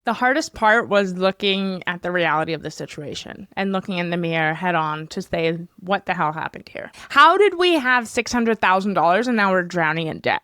The hardest part was looking at the reality of the situation and looking in the mirror head on to say, what the hell happened here? How did we have $600,000 and now we're drowning in debt?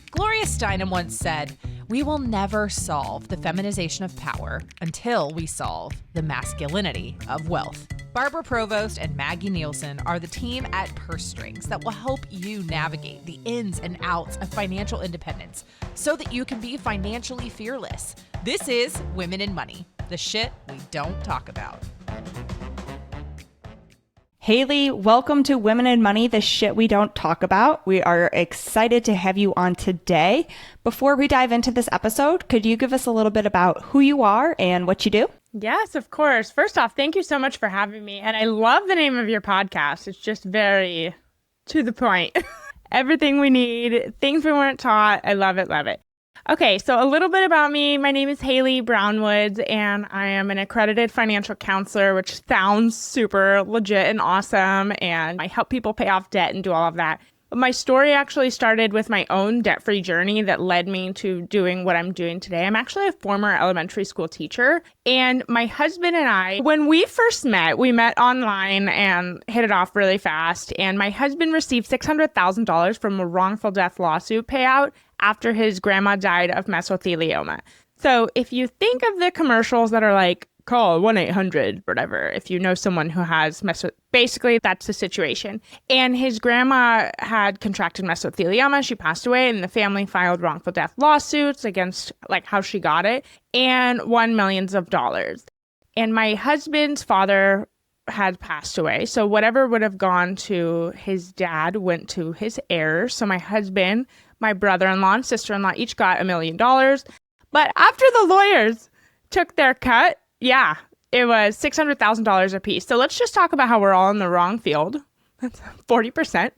Gloria Steinem once said, "We will never solve the feminization of power until we solve the masculinity of wealth." Barbara Provost and Maggie Nielsen are the team at Purse Strings that will help you navigate the ins and outs of financial independence so that you can be financially fearless. This is Women in Money, the shit we don't talk about. Haley, welcome to Women in Money, the shit we don't talk about. We are excited to have you on today. Before we dive into this episode, could you give us a little bit about who you are and what you do? Yes, of course. First off, thank you so much for having me. And I love the name of your podcast. It's just very to the point. Everything we need, things we weren't taught. I love it, love it. Okay, so a little bit about me. My name is Haley Brownwoods, and I am an accredited financial counselor, which sounds super legit and awesome. And I help people pay off debt and do all of that. But my story actually started with my own debt-free journey that led me to doing what I'm doing today. I'm actually a former elementary school teacher, and my husband and I, when we first met, we met online and hit it off really fast. And my husband received $600,000 from a wrongful death lawsuit payout after his grandma died of mesothelioma. So if you think of the commercials that are like, call 1-800, whatever, if you know someone who has basically that's the situation. And his grandma had contracted mesothelioma. She passed away, and the family filed wrongful death lawsuits against like how she got it and won millions of dollars. And my husband's father had passed away. So whatever would have gone to his dad went to his heirs. So my husband, my brother-in-law, and sister-in-law each got $1 million. But after the lawyers took their cut, yeah, it was $600,000 a piece. So let's just talk about how we're all in the wrong field. That's 40%.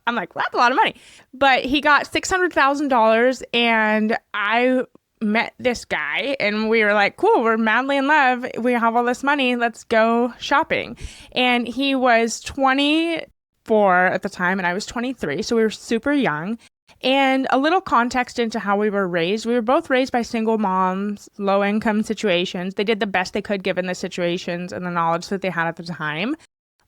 I'm like, that's a lot of money. But he got $600,000, and I met this guy, and we were like, cool, we're madly in love. We have all this money. Let's go shopping. And he was 24 at the time, and I was 23. So we were super young. And a little context into how we were raised. We were both raised by single moms, low income situations. They did the best they could given the situations and the knowledge that they had at the time.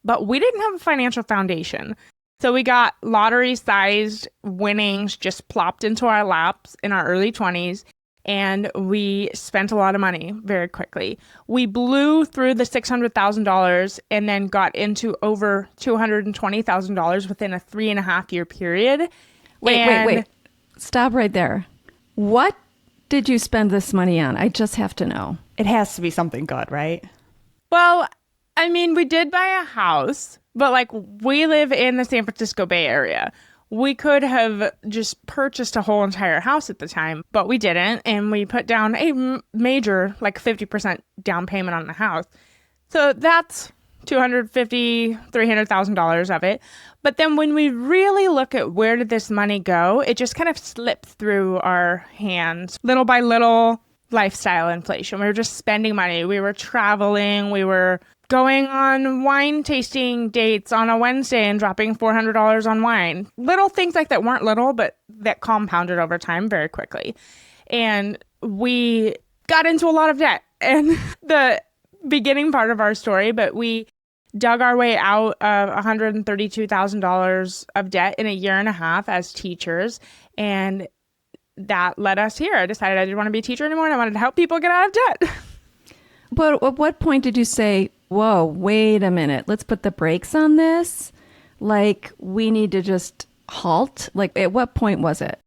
But we didn't have a financial foundation. So we got lottery-sized winnings just plopped into our laps in our early 20s. And we spent a lot of money very quickly. We blew through the $600,000 and then got into over $220,000 within a 3.5-year period. Wait. Stop right there. What did you spend this money on? I just have to know. It has to be something good, right? Well, I mean, we did buy a house, but like we live in the San Francisco Bay Area. We could have just purchased a whole entire house at the time, but we didn't. And we put down a major, like 50% down payment on the house. So that's $250,000, $300,000 of it. But then when we really look at where did this money go, it just kind of slipped through our hands. Little by little, lifestyle inflation. We were just spending money. We were traveling. We were going on wine tasting dates on a Wednesday and dropping $400 on wine. Little things like that weren't little, but that compounded over time very quickly. And we got into a lot of debt. And the beginning part of our story, but we dug our way out of $132,000 of debt in a year and a half as teachers. And that led us here. I decided I didn't want to be a teacher anymore, and I wanted to help people get out of debt. But at what point did you say, whoa, wait a minute, let's put the brakes on this? Like, we need to just halt? Like, at what point was it?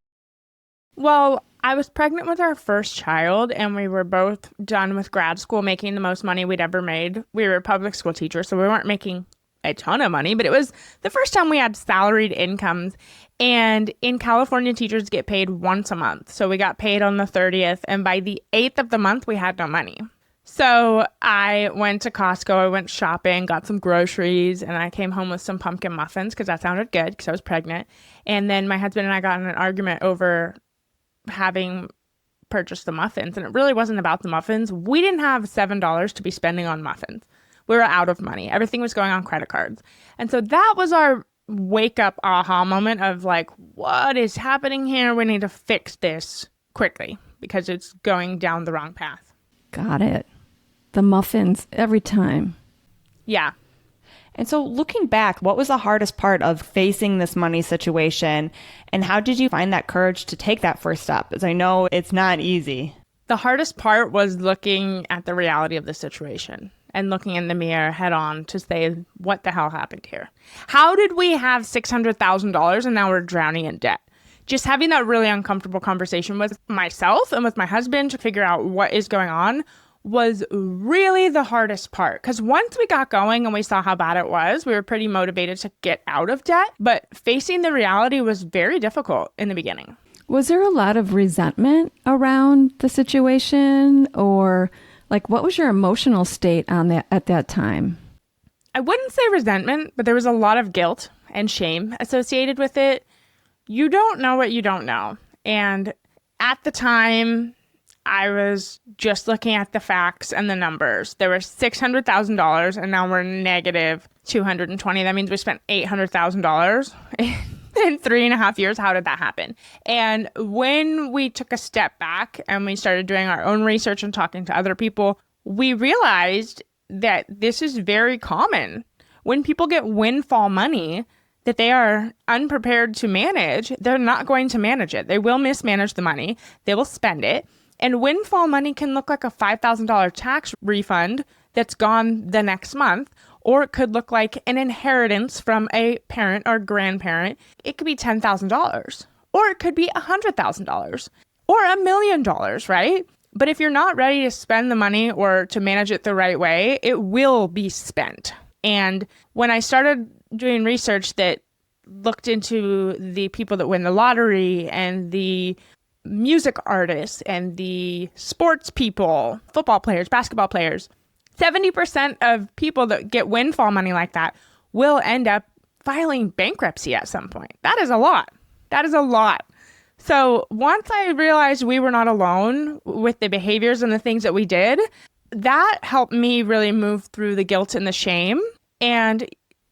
Well, I was pregnant with our first child, and we were both done with grad school, making the most money we'd ever made. We were public school teachers, so we weren't making a ton of money, but it was the first time we had salaried incomes. And in California, teachers get paid once a month. So we got paid on the 30th, and by the 8th of the month, we had no money. So I went to Costco, I went shopping, got some groceries, and I came home with some pumpkin muffins because that sounded good because I was pregnant. And then my husband and I got in an argument over having purchased the muffins, and it really wasn't about the muffins. We didn't have $7 to be spending on muffins. We were out of money. Everything was going on credit cards. And so that was our wake up aha moment of like, what is happening here? We need to fix this quickly because it's going down the wrong path. Got it. The muffins every time. Yeah. And so looking back, what was the hardest part of facing this money situation? And how did you find that courage to take that first step? As I know it's not easy. The hardest part was looking at the reality of the situation and looking in the mirror head on to say, what the hell happened here? How did we have $600,000 and now we're drowning in debt? Just having that really uncomfortable conversation with myself and with my husband to figure out what is going on was really the hardest part. Because once we got going and we saw how bad it was, we were pretty motivated to get out of debt. But facing the reality was very difficult in the beginning. Was there a lot of resentment around the situation, or like what was your emotional state on that at that time? I wouldn't say resentment, but there was a lot of guilt and shame associated with it. You don't know what you don't know. And at the time, I was just looking at the facts and the numbers. There was $600,000 and now we're negative 220. That means we spent $800,000 in 3.5 years. How did that happen? And when we took a step back and we started doing our own research and talking to other people, we realized that this is very common. When people get windfall money that they are unprepared to manage, they're not going to manage it. They will mismanage the money. They will spend it. And windfall money can look like a $5,000 tax refund that's gone the next month, or it could look like an inheritance from a parent or grandparent. It could be $10,000, or it could be $100,000, or $1 million, right? But if you're not ready to spend the money or to manage it the right way, it will be spent. And when I started doing research that looked into the people that win the lottery and the music artists and the sports people, football players, basketball players, 70% of people that get windfall money like that will end up filing bankruptcy at some point. That is a lot. That is a lot. So once I realized we were not alone with the behaviors and the things that we did, that helped me really move through the guilt and the shame and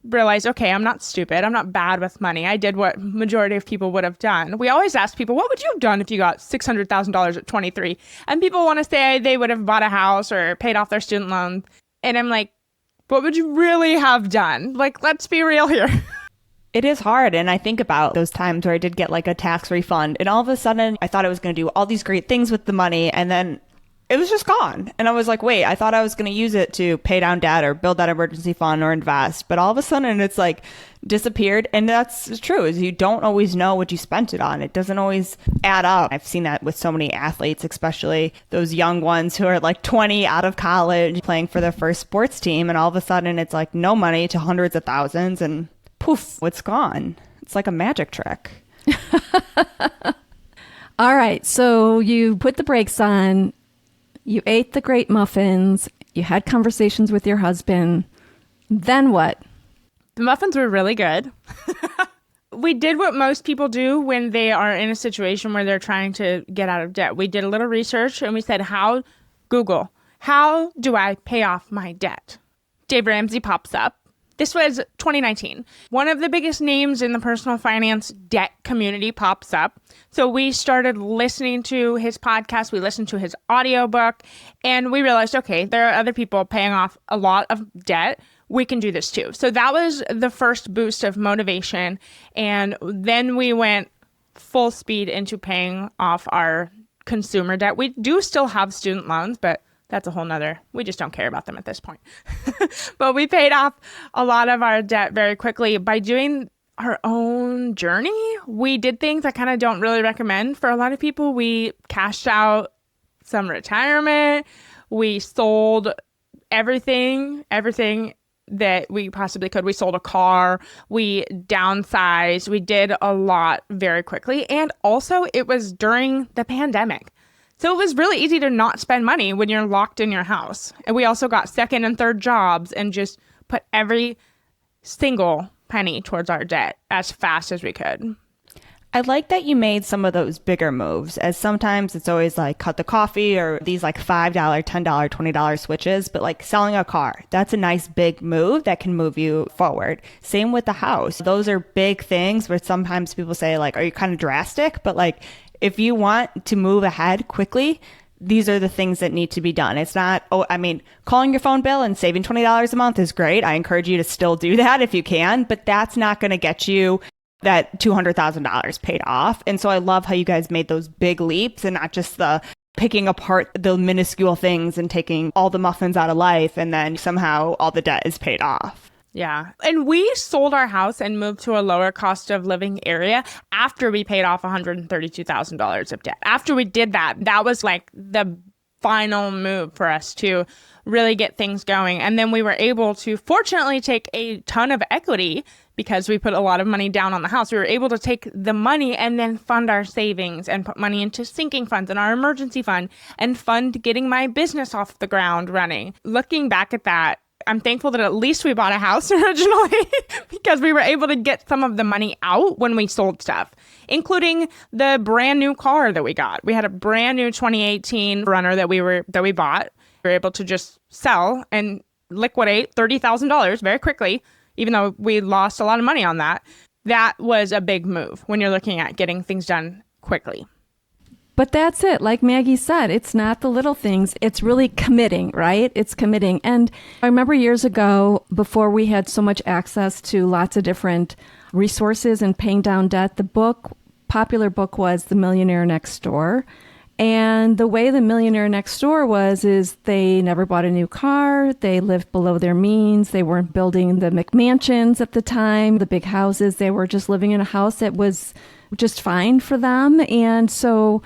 realize, okay, I'm not stupid. I'm not bad with money. I did what majority of people would have done. We always ask people, what would you have done if you got $600,000 at 23? And people want to say they would have bought a house or paid off their student loans. And I'm like, what would you really have done? Like, let's be real here. It is hard. And I think about those times where I did get like a tax refund and all of a sudden I thought I was going to do all these great things with the money and then it was just gone. And I was like, wait, I thought I was going to use it to pay down debt or build that emergency fund or invest. But all of a sudden it's like disappeared. And that's true, is you don't always know what you spent it on. It doesn't always add up. I've seen that with so many athletes, especially those young ones who are like 20 out of college playing for their first sports team. And all of a sudden it's like no money to hundreds of thousands and poof, it's gone. It's like a magic trick. All right. So you put the brakes on. You ate the great muffins. You had conversations with your husband. Then what? The muffins were really good. We did what most people do when they are in a situation where they're trying to get out of debt. We did a little research and we said, Google, how do I pay off my debt? Dave Ramsey pops up. This was 2019. One of the biggest names in the personal finance debt community pops up. So we started listening to his podcast. We listened to his audiobook and we realized, okay, there are other people paying off a lot of debt. We can do this too. So that was the first boost of motivation. And then we went full speed into paying off our consumer debt. We do still have student loans, but that's a whole nother, we just don't care about them at this point. But we paid off a lot of our debt very quickly by doing our own journey. We did things I kind of don't really recommend for a lot of people. We cashed out some retirement. We sold everything that we possibly could. We sold a car. We downsized. We did a lot very quickly. And also it was during the pandemic. So it was really easy to not spend money when you're locked in your house. And we also got second and third jobs and just put every single penny towards our debt as fast as we could. I like that you made some of those bigger moves, as sometimes it's always like cut the coffee or these like $5, $10, $20 switches, but like selling a car, that's a nice big move that can move you forward. Same with the house. Those are big things where sometimes people say like, are you kind of drastic? But like, if you want to move ahead quickly, these are the things that need to be done. It's not, calling your phone bill and saving $20 a month is great. I encourage you to still do that if you can, but that's not going to get you that $200,000 paid off. And so I love how you guys made those big leaps and not just the picking apart the minuscule things and taking all the muffins out of life and then somehow all the debt is paid off. Yeah. And we sold our house and moved to a lower cost of living area after we paid off $132,000 of debt. After we did that, that was like the final move for us to really get things going. And then we were able to fortunately take a ton of equity because we put a lot of money down on the house. We were able to take the money and then fund our savings and put money into sinking funds and our emergency fund and fund getting my business off the ground running. Looking back at that, I'm thankful that at least we bought a house originally because we were able to get some of the money out when we sold stuff, including the brand new car that we got. We had a brand new 2018 Runner that we bought. We were able to just sell and liquidate $30,000 very quickly, even though we lost a lot of money on that. That was a big move when you're looking at getting things done quickly. But that's it. Like Maggie said, it's not the little things. It's really committing, right? It's committing. And I remember years ago, before we had so much access to lots of different resources and paying down debt, the popular book was The Millionaire Next Door. And the way The Millionaire Next Door is they never bought a new car. They lived below their means. They weren't building the McMansions at the time, the big houses. They were just living in a house that was just fine for them. And so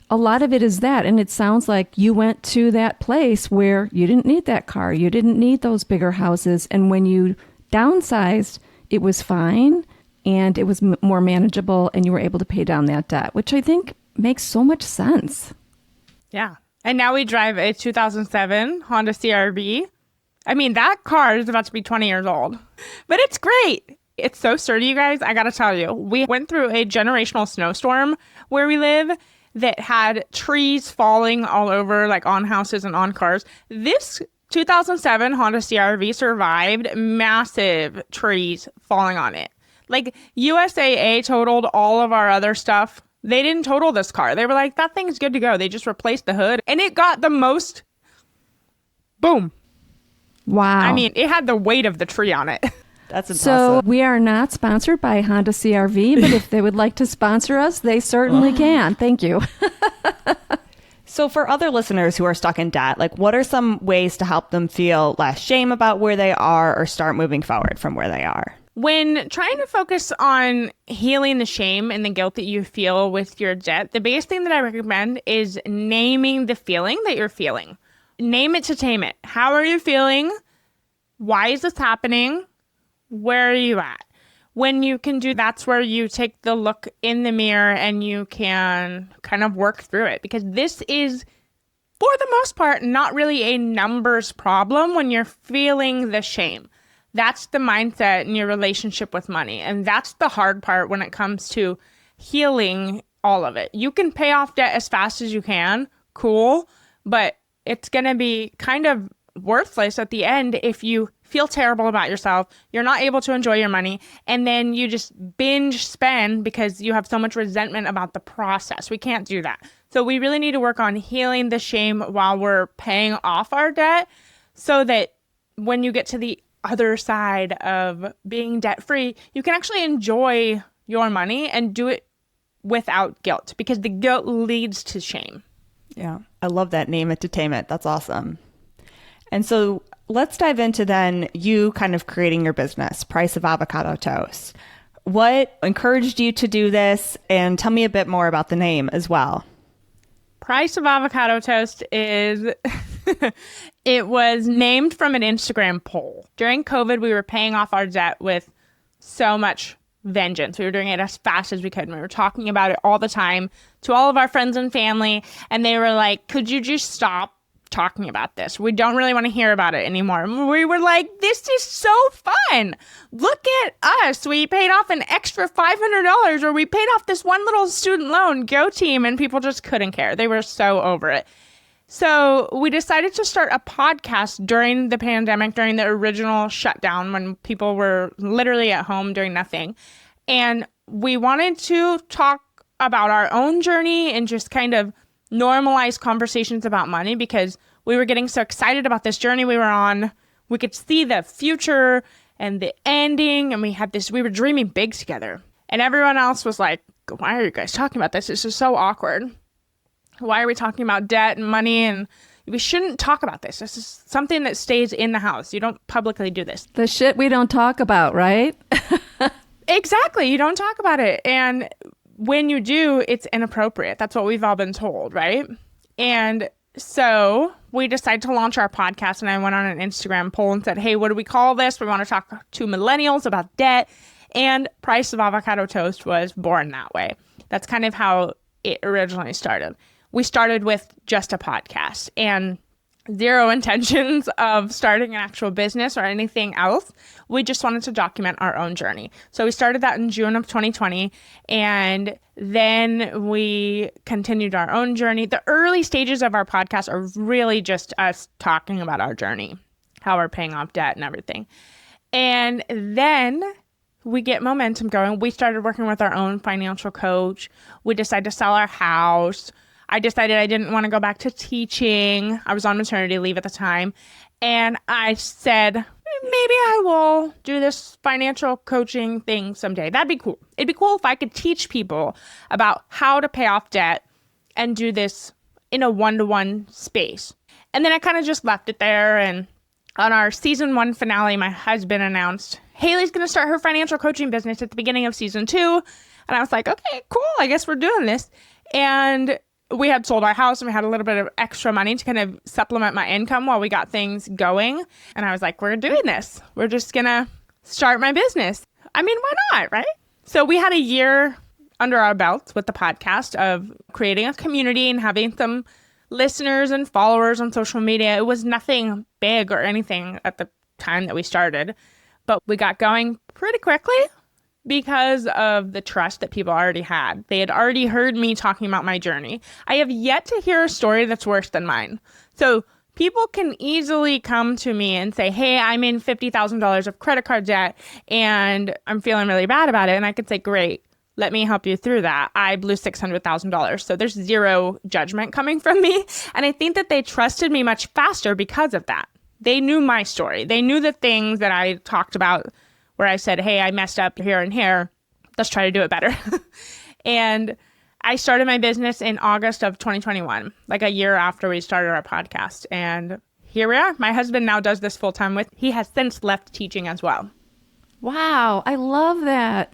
a lot of it is that. And it sounds like you went to that place where you didn't need that car. You didn't need those bigger houses. And when you downsized, it was fine and it was more manageable and you were able to pay down that debt, which I think makes so much sense. Yeah. And now we drive a 2007 Honda CR-V. I mean, that car is about to be 20 years old, but it's great. It's so sturdy, you guys. I got to tell you, we went through a generational snowstorm where we live that had trees falling all over, like on houses and on cars. This 2007 Honda CR-V survived massive trees falling on it. Like USAA totaled all of our other stuff. They didn't total this car. They were like, that thing's good to go. They just replaced the hood and it got the most boom. Wow. I mean, it had the weight of the tree on it. That's impressive. So we are not sponsored by Honda CR-V, but if they would like to sponsor us, they certainly can. Thank you. So for other listeners who are stuck in debt, like what are some ways to help them feel less shame about where they are or start moving forward from where they are? When trying to focus on healing the shame and the guilt that you feel with your debt, the biggest thing that I recommend is naming the feeling that you're feeling. Name it to tame it. How are you feeling? Why is this happening? Where are you at? When you can do that's where you take the look in the mirror and you can kind of work through it, because this is, for the most part, not really a numbers problem when you're feeling the shame. That's the mindset in your relationship with money. And that's the hard part when it comes to healing all of it. You can pay off debt as fast as you can. Cool. But it's going to be kind of worthless at the end if you feel terrible about yourself, you're not able to enjoy your money, and then you just binge spend because you have so much resentment about the process. We can't do that. So we really need to work on healing the shame while we're paying off our debt so that when you get to the other side of being debt-free, you can actually enjoy your money and do it without guilt, because the guilt leads to shame. Yeah, I love that. Name it to tame it. That's awesome. And so let's dive into then you kind of creating your business, Price of Avocado Toast. What encouraged you to do this? And tell me a bit more about the name as well. Price of Avocado Toast is, it was named from an Instagram poll. During COVID, we were paying off our debt with so much vengeance. We were doing it as fast as we could. And we were talking about it all the time to all of our friends and family. And they were like, could you just stop talking about this. We don't really want to hear about it anymore. We were like, this is so fun. Look at us. We paid off an extra $500, or we paid off this one little student loan. Go team. And people just couldn't care. They were so over it. So we decided to start a podcast during the pandemic, during the original shutdown, when people were literally at home doing nothing. And we wanted to talk about our own journey and just kind of normalize conversations about money, because we were getting so excited about this journey we were on. We could see the future and the ending, and we were dreaming big together. And everyone else was like, why are you guys talking about this? This is so awkward. Why are we talking about debt and money? And we shouldn't talk about this. This is something that stays in the house. You don't publicly do this. The shit we don't talk about, right? Exactly. You don't talk about it. And when you do, it's inappropriate. That's what we've all been told, right? And so we decided to launch our podcast, and I went on an Instagram poll and said, hey, what do we call this? We want to talk to millennials about debt. And Price of Avocado Toast was born that way. That's kind of how it originally started. We started with just a podcast and zero intentions of starting an actual business or anything else. We just wanted to document our own journey. So we started that in June of 2020, and then we continued our own journey. The early stages of our podcast are really just us talking about our journey, how we're paying off debt and everything. And then we get momentum going. We started working with our own financial coach. We decided to sell our house. I decided I didn't want to go back to teaching. I was on maternity leave at the time. And I said, maybe I will do this financial coaching thing someday. That'd be cool. It'd be cool if I could teach people about how to pay off debt and do this in a one-to-one space. And then I kind of just left it there. And on our season 1 finale, my husband announced, Haley's going to start her financial coaching business at the beginning of season 2. And I was like, okay, cool. I guess we're doing this. And we had sold our house, and we had a little bit of extra money to kind of supplement my income while we got things going. And I was like, we're doing this. We're just going to start my business. I mean, why not, right? So we had a year under our belts with the podcast of creating a community and having some listeners and followers on social media. It was nothing big or anything at the time that we started, but we got going pretty quickly because of the trust that people already had. They had already heard me talking about my journey. I have yet to hear a story that's worse than mine. So people can easily come to me and say, hey, I'm in $50,000 of credit card debt and I'm feeling really bad about it. And I could say, great, let me help you through that. I blew $600,000. So there's zero judgment coming from me. And I think that they trusted me much faster because of that. They knew my story. They knew the things that I talked about where I said, hey, I messed up here and here. Let's try to do it better. And I started my business in August of 2021, like a year after we started our podcast. And here we are. My husband now does this full time he has since left teaching as well. Wow, I love that.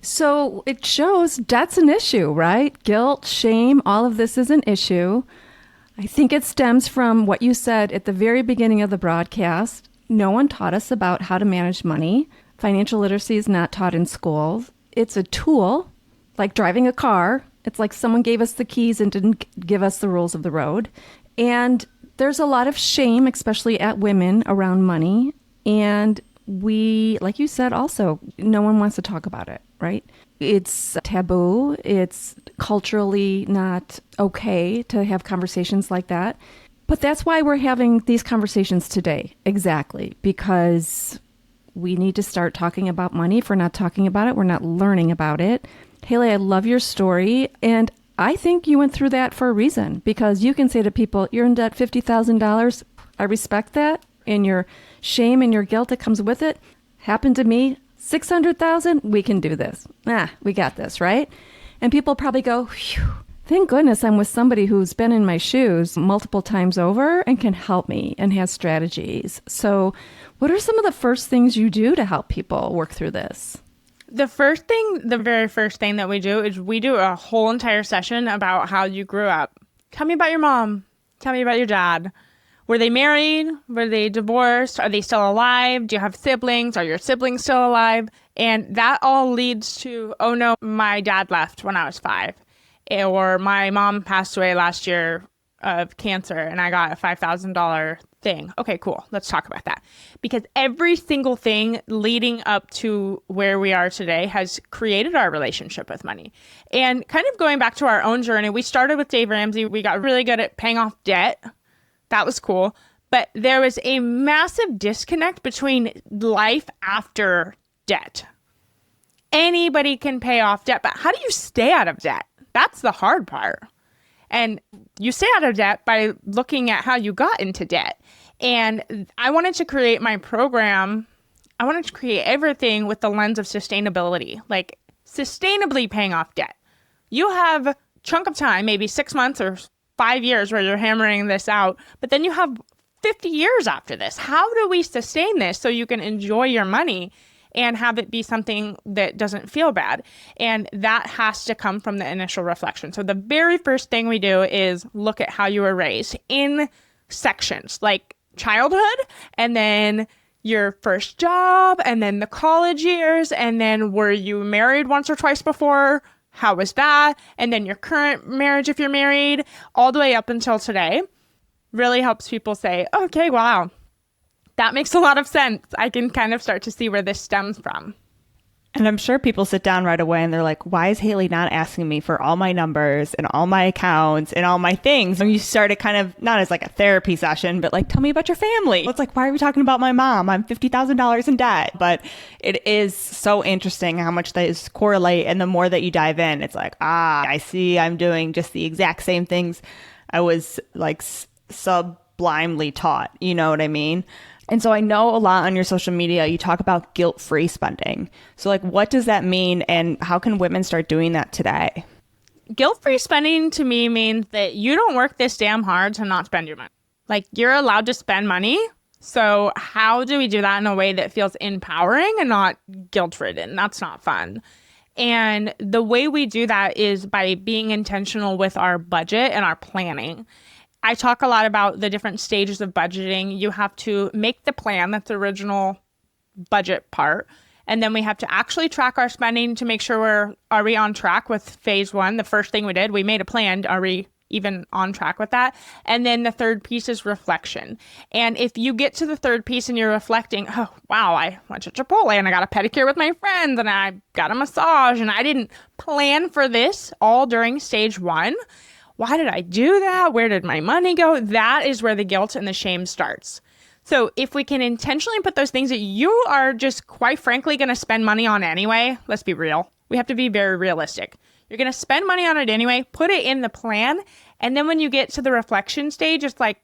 So it shows debt's an issue, right? Guilt, shame, all of this is an issue. I think it stems from what you said at the very beginning of the broadcast. No one taught us about how to manage money. Financial literacy is not taught in schools. It's a tool, like driving a car. It's like someone gave us the keys and didn't give us the rules of the road. And there's a lot of shame, especially at women, around money. And we, like you said, also, no one wants to talk about it, right? It's taboo. It's culturally not okay to have conversations like that. But that's why we're having these conversations today. Exactly. Because we need to start talking about money. If we're not talking about it, we're not learning about it. Haley, I love your story. And I think you went through that for a reason, because you can say to people, you're in debt $50,000. I respect that. And your shame and your guilt that comes with it happened to me. 600,000, we can do this. We got this, right? And people probably go, phew, thank goodness I'm with somebody who's been in my shoes multiple times over and can help me and has strategies. So what are some of the first things you do to help people work through this? The very first thing that we do is we do a whole entire session about how you grew up. Tell me about your mom. Tell me about your dad. Were they married? Were they divorced? Are they still alive? Do you have siblings? Are your siblings still alive? And that all leads to, oh no, my dad left when I was 5. Or my mom passed away last year of cancer and I got a $5,000 thing. Okay, cool. Let's talk about that. Because every single thing leading up to where we are today has created our relationship with money. And kind of going back to our own journey, we started with Dave Ramsey. We got really good at paying off debt. That was cool. But there was a massive disconnect between life after debt. Anybody can pay off debt, but how do you stay out of debt? That's the hard part. And you stay out of debt by looking at how you got into debt. And I wanted to create my program. I wanted to create everything with the lens of sustainability, like sustainably paying off debt. You have a chunk of time, maybe 6 months or 5 years where you're hammering this out, but then you have 50 years after this. How do we sustain this so you can enjoy your money and have it be something that doesn't feel bad? And that has to come from the initial reflection. So the very first thing we do is look at how you were raised in sections, like childhood, and then your first job, and then the college years, and then were you married once or twice before? How was that? And then your current marriage, if you're married, all the way up until today. Really helps people say, okay, wow, that makes a lot of sense. I can kind of start to see where this stems from. And I'm sure people sit down right away and they're like, why is Haley not asking me for all my numbers and all my accounts and all my things? And you started kind of not as like a therapy session, but like, tell me about your family. It's like, why are we talking about my mom? I'm $50,000 in debt. But it is so interesting how much those correlate. And the more that you dive in, it's like, I see I'm doing just the exact same things I was like sublimely taught. You know what I mean? And so I know a lot on your social media, you talk about guilt-free spending. So like, what does that mean and how can women start doing that today? Guilt-free spending to me means that you don't work this damn hard to not spend your money. Like, you're allowed to spend money. So how do we do that in a way that feels empowering and not guilt-ridden? That's not fun. And the way we do that is by being intentional with our budget and our planning. I talk a lot about the different stages of budgeting. You have to make the plan, that's the original budget part. And then we have to actually track our spending to make sure are we on track with phase one? The first thing we did, we made a plan. Are we even on track with that? And then the third piece is reflection. And if you get to the third piece and you're reflecting, oh, wow, I went to Chipotle and I got a pedicure with my friends and I got a massage and I didn't plan for this all during stage one. Why did I do that? Where did my money go? That is where the guilt and the shame starts. So if we can intentionally put those things that you are just quite frankly going to spend money on anyway, let's be real. We have to be very realistic. You're going to spend money on it anyway, put it in the plan. And then when you get to the reflection stage, it's like,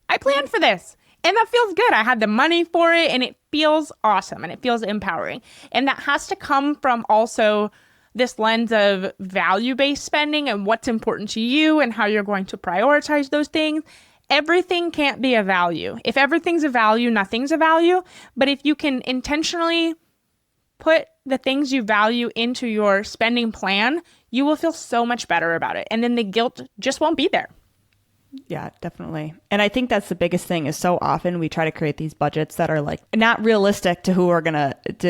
I planned for this and that feels good. I had the money for it and it feels awesome and it feels empowering. And that has to come from also this lens of value-based spending and what's important to you and how you're going to prioritize those things. Everything can't be a value. If everything's a value, nothing's a value. But if you can intentionally put the things you value into your spending plan, you will feel so much better about it. And then the guilt just won't be there. Yeah, definitely. And I think that's the biggest thing is so often we try to create these budgets that are like not realistic to who are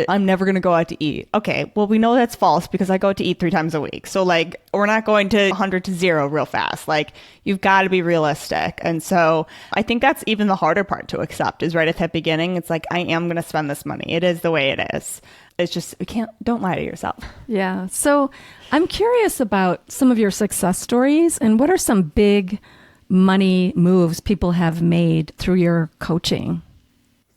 I'm never going to go out to eat. Okay, well, we know that's false because I go out to eat 3 times a week. So like, we're not going to 100 to 0 real fast. Like, you've got to be realistic. And so I think that's even the harder part to accept is right at that beginning. It's like, I am going to spend this money. It is the way it is. It's just, don't lie to yourself. Yeah. So I'm curious about some of your success stories and what are some big money moves people have made through your coaching?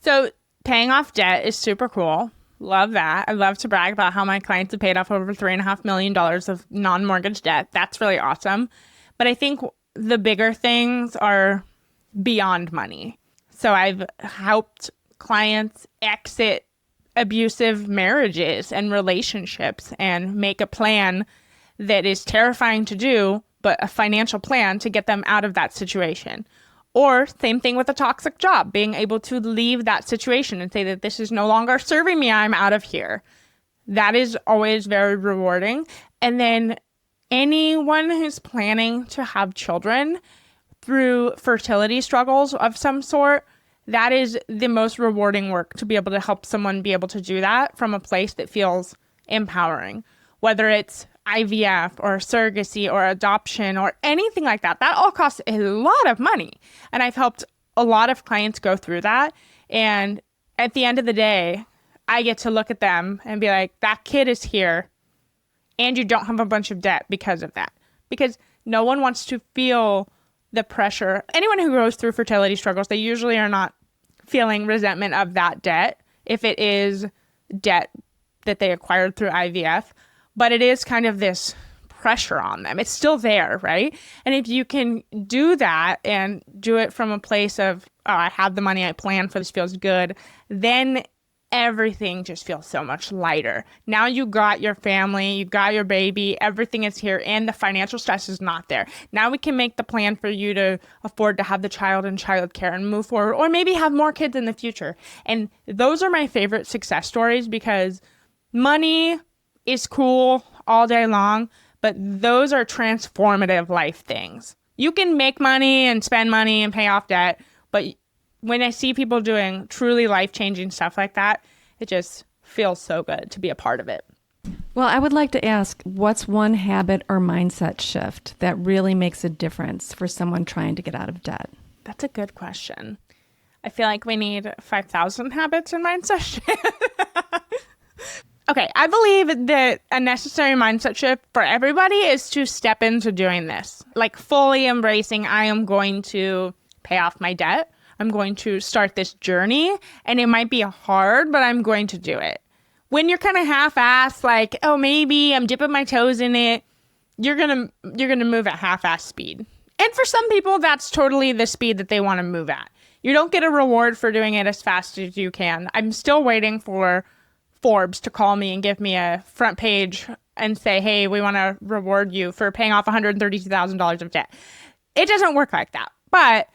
So paying off debt is super cool. Love that. I love to brag about how my clients have paid off over $3.5 million of non-mortgage debt. That's really awesome. But I think the bigger things are beyond money. So I've helped clients exit abusive marriages and relationships and make a plan that is terrifying to do, but a financial plan to get them out of that situation. Or same thing with a toxic job, being able to leave that situation and say that this is no longer serving me, I'm out of here. That is always very rewarding. And then anyone who's planning to have children through fertility struggles of some sort, that is the most rewarding work, to be able to help someone be able to do that from a place that feels empowering. Whether it's IVF or surrogacy or adoption or anything like that. That all costs a lot of money. And I've helped a lot of clients go through that. And at the end of the day, I get to look at them and be like, that kid is here and you don't have a bunch of debt because of that. Because no one wants to feel the pressure. Anyone who goes through fertility struggles, they usually are not feeling resentment of that debt if it is debt that they acquired through IVF. But it is kind of this pressure on them. It's still there, right? And if you can do that and do it from a place of, oh, I have the money, I plan for this, feels good, then everything just feels so much lighter. Now you got your family, you got your baby, everything is here, and the financial stress is not there. Now we can make the plan for you to afford to have the child in childcare and move forward, or maybe have more kids in the future. And those are my favorite success stories because money is cool all day long, but those are transformative life things. You can make money and spend money and pay off debt, but when I see people doing truly life-changing stuff like that, it just feels so good to be a part of it. Well, I would like to ask, what's one habit or mindset shift that really makes a difference for someone trying to get out of debt? That's a good question. I feel like we need 5,000 habits and mindset shift. Okay, I believe that a necessary mindset shift for everybody is to step into doing this. Like fully embracing, I am going to pay off my debt. I'm going to start this journey, and it might be hard, but I'm going to do it. When you're kind of half-assed, like, oh, maybe I'm dipping my toes in it, you're gonna move at half-assed speed. And for some people, that's totally the speed that they want to move at. You don't get a reward for doing it as fast as you can. I'm still waiting for Forbes to call me and give me a front page and say, hey, we want to reward you for paying off $132,000 of debt. It doesn't work like that. But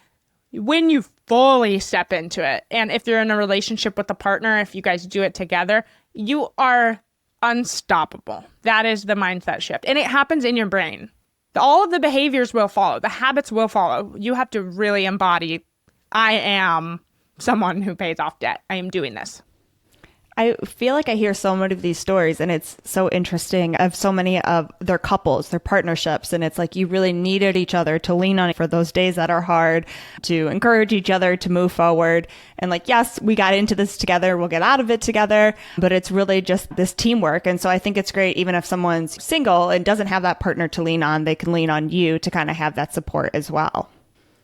when you fully step into it, and if you're in a relationship with a partner, if you guys do it together, you are unstoppable. That is the mindset shift. And it happens in your brain. All of the behaviors will follow. The habits will follow. You have to really embody, I am someone who pays off debt. I am doing this. I feel like I hear so many of these stories, and it's so interesting of so many of their couples, their partnerships. And it's like you really needed each other to lean on for those days that are hard, to encourage each other to move forward. And like, yes, we got into this together, we'll get out of it together, but it's really just this teamwork. And so I think it's great, even if someone's single and doesn't have that partner to lean on, they can lean on you to kind of have that support as well.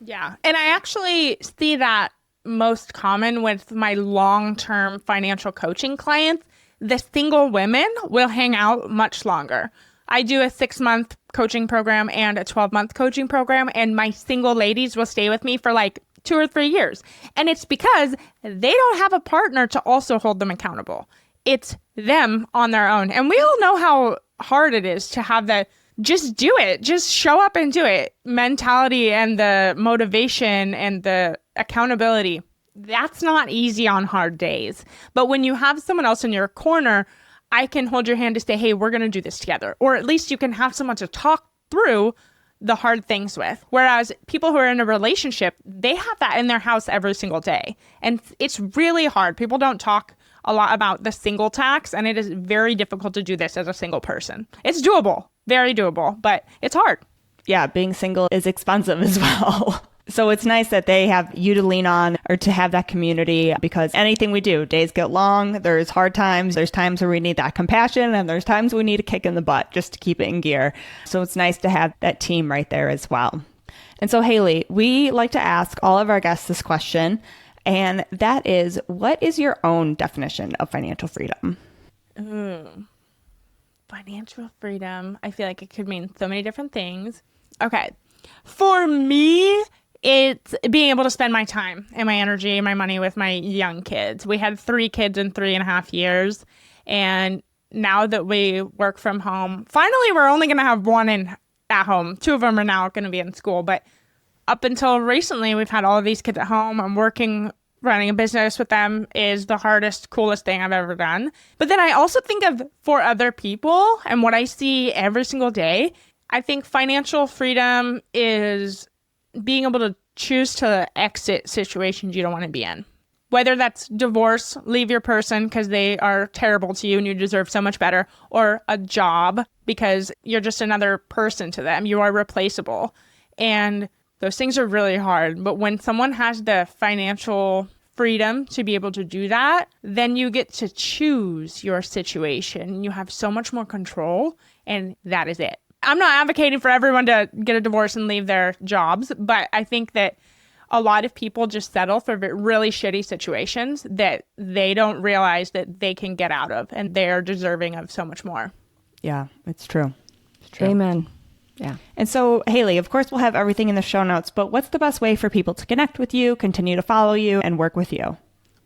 Yeah. And I actually see that most common with my long-term financial coaching clients. The single women will hang out much longer. I do a 6-month coaching program and a 12-month coaching program, and my single ladies will stay with me for like 2 or 3 years. And it's because they don't have a partner to also hold them accountable. It's them on their own. And we all know how hard it is to have that just do it, just show up and do it mentality and the motivation and the accountability. That's not easy on hard days. But when you have someone else in your corner, I can hold your hand to say, hey, we're going to do this together. Or at least you can have someone to talk through the hard things with. Whereas people who are in a relationship, they have that in their house every single day. And it's really hard. People don't talk a lot about the single tax, and it is very difficult to do this as a single person. It's doable, very doable, but it's hard. Yeah, being single is expensive as well. So it's nice that they have you to lean on or to have that community, because anything we do, days get long, there's hard times, there's times where we need that compassion, and there's times we need a kick in the butt just to keep it in gear. So it's nice to have that team right there as well. And so Haley, we like to ask all of our guests this question, and that is, what is your own definition of financial freedom? Financial freedom. I feel like it could mean so many different things. Okay. For me, it's being able to spend my time and my energy and my money with my young kids. We had 3 kids in 3.5 years. And now that we work from home, finally, we're only going to have 1 at home. 2 of them are now going to be in school. But up until recently, we've had all of these kids at home. I'm running a business with them is the hardest, coolest thing I've ever done. But then I also think of for other people and what I see every single day. I think financial freedom is being able to choose to exit situations you don't want to be in. Whether that's divorce, leave your person because they are terrible to you and you deserve so much better, or a job because you're just another person to them. You are replaceable. And those things are really hard. But when someone has the financial freedom to be able to do that, then you get to choose your situation. You have so much more control, and that is it. I'm not advocating for everyone to get a divorce and leave their jobs, but I think that a lot of people just settle for really shitty situations that they don't realize that they can get out of, and they're deserving of so much more. Yeah, it's true. It's true. Amen. Yeah. And so, Haley, of course, we'll have everything in the show notes, but what's the best way for people to connect with you, continue to follow you, and work with you?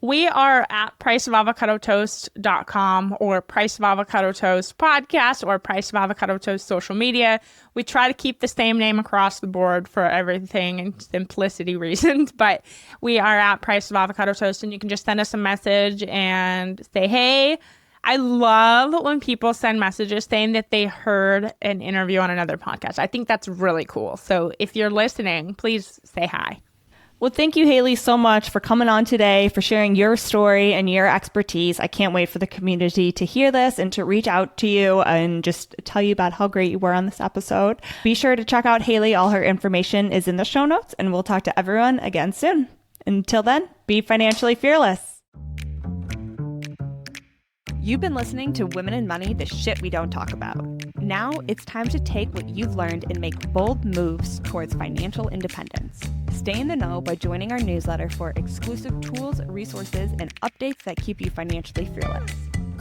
We are at priceofavocadotoast.com or Price of Avocado Toast podcast or Price of Avocado Toast social media. We try to keep the same name across the board for everything and simplicity reasons, but we are at Price of Avocado Toast, and you can just send us a message and say, hey. I love when people send messages saying that they heard an interview on another podcast. I think that's really cool. So if you're listening, please say hi. Well, thank you, Haley, so much for coming on today, for sharing your story and your expertise. I can't wait for the community to hear this and to reach out to you and just tell you about how great you were on this episode. Be sure to check out Haley. All her information is in the show notes, and we'll talk to everyone again soon. Until then, be financially fearless. You've been listening to Women in Money, the shit we don't talk about. Now it's time to take what you've learned and make bold moves towards financial independence. Stay in the know by joining our newsletter for exclusive tools, resources, and updates that keep you financially fearless.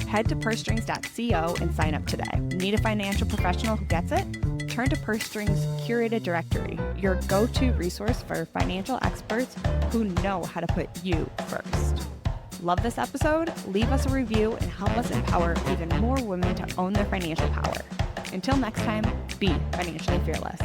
Head to pursestrings.co and sign up today. Need a financial professional who gets it? Turn to Purse Strings' curated directory, your go-to resource for financial experts who know how to put you first. Love this episode? Leave us a review and help us empower even more women to own their financial power. Until next time, be financially fearless.